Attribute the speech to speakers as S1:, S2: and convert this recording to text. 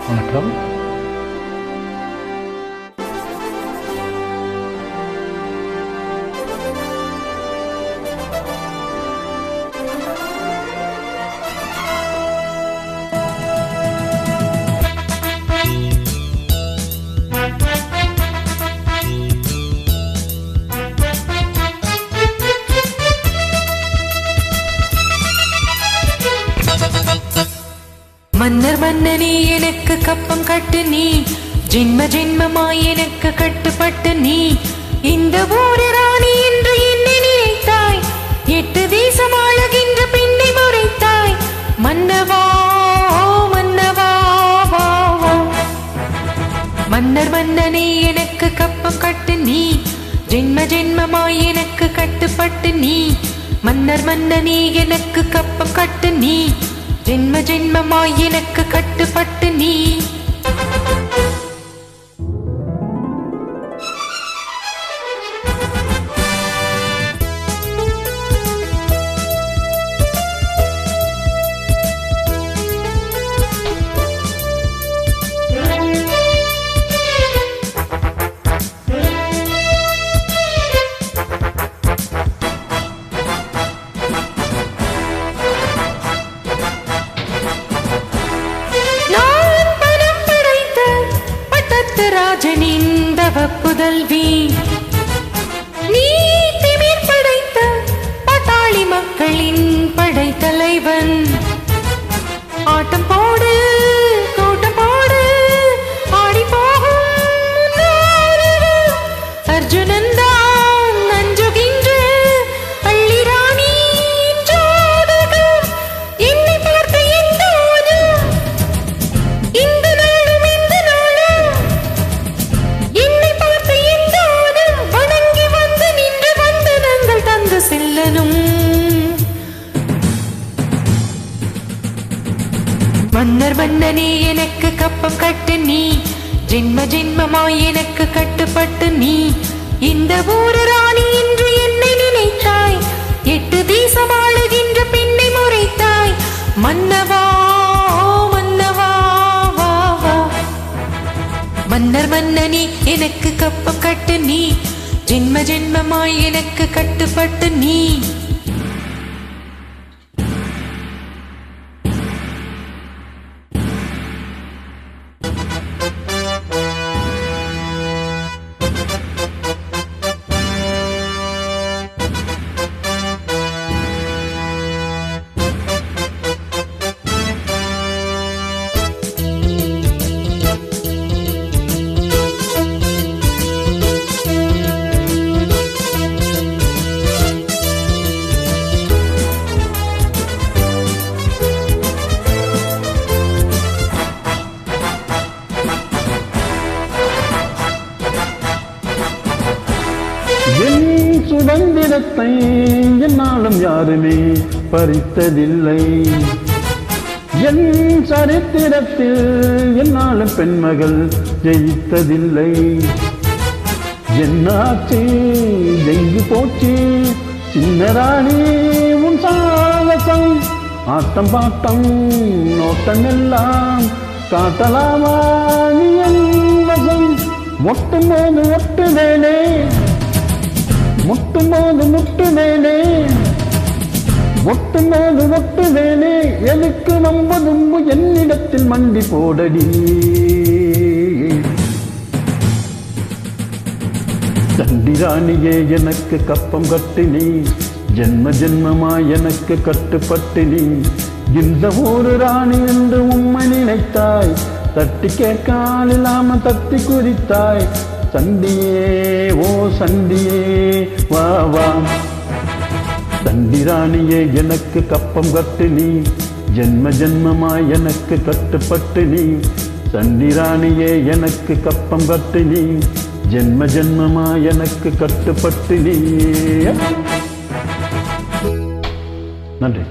S1: வணக்கம்.
S2: மன்னர் மன்னனே எனக்கு கப்பம் கட்டு நீ, ஜென்ம ஜென்மமாய் எனக்கு கட்டுப்பட்டு நீ, இந்த ஊரு ராணி என்று என்னை நினைத்தாய், 8 தேசம் ஆளுகின்ற பெண்ணை முறைத்தாய். மன்னவா மன்னவா வா வா. மன்னர் மன்னனே எனக்கு கப்பம் கட்டு நீ, ஜென்ம ஜென்மமாய் எனக்கு கட்டுப்பட்டு நீ, மன்னர் மன்னனே எனக்கு கப்பம் கட்டு நீ, ஜென்ம ஜென்மமாய் எனக்கு கட்டுப்பட்டு நீ. ராஜனின் தவப்புதல்வி நீ, திமிர் படைத்த பட்டாளி மக்களின் படைத்தலைவன். ஆட்டம் போடு கூட்டம் போடு ஆடி போகும் அர்ஜுனன் தான் நஞ்சுகின்ற அள்ளி ராணி ஜோதகம். என்னை பார்த்து இந்த நாளும் இந்த நாளும் என்னை பார்த்து எந்தோனும் வணங்கி வந்து நின்று வந்தனங்கள் தந்து செல்லனும். மன்னர் மன்னனே எனக்கு கப்பம் கட்டு நீ, ஜென்ம ஜென்மமாய் எனக்கு கட்டுப்பட்டு நீ, இந்த ஊரு ராணி என்று என்னை நினைத்தாய், 8 தேசம் ஆளுகின்ற பெண்ணை முறைத்தாய். மன்னவா மன்னவா வா வா. மன்னர் மன்னனே எனக்கு கப்பம் கட்டு நீ, ஜென்ம ஜென்மமாய் எனக்கு கட்டுப்பட்டு நீ.
S1: என் சுதந்திரத்தை என்னாலும் யாருமே பறித்ததில்லை, என் சரித்திரத்தில் என்னாலும் பெண்மகள் ஜெயித்ததில்லை. என்னாச்சு எங்கு போச்சு சின்ன ராணி உன் சாகசம், ஆட்டம் பாட்டம் நோட்டம் எல்லாம் காட்டலாமா நீ என் வசம். மொட்டும் போது ஒட்டுவேனே முட்டும் போது முட்டுவேனே, ஒட்டும் போது ஒட்டுவேனே, எதுக்கு நம்ப தும்பு என்னிடத்தில் மண்டி போடடி. சண்டிராணியே எனக்கு கப்பம் கட்டு நீ, ஜென்ம ஜென்மமாய் எனக்கு கட்டுப்பட்டு நீ, இந்த ஊரு ராணி என்று உம்மை நினைத்தாய், தட்டி கேட்கால் இல்லாம தட்டி குறித்தாய். சண்டியே ஓ சண்டியே வா வா. சண்டிராணியே எனக்கு கப்பம் கட்டு நீ, ஜென்ம ஜென்மமாய் எனக்கு கட்டுப்பட்டு நீ, சண்டிராணியே எனக்கு கப்பம் கட்டு நீ, ஜென்ம ஜென்மமாய் எனக்கு கட்டுப்பட்டு நீ. நன்றி.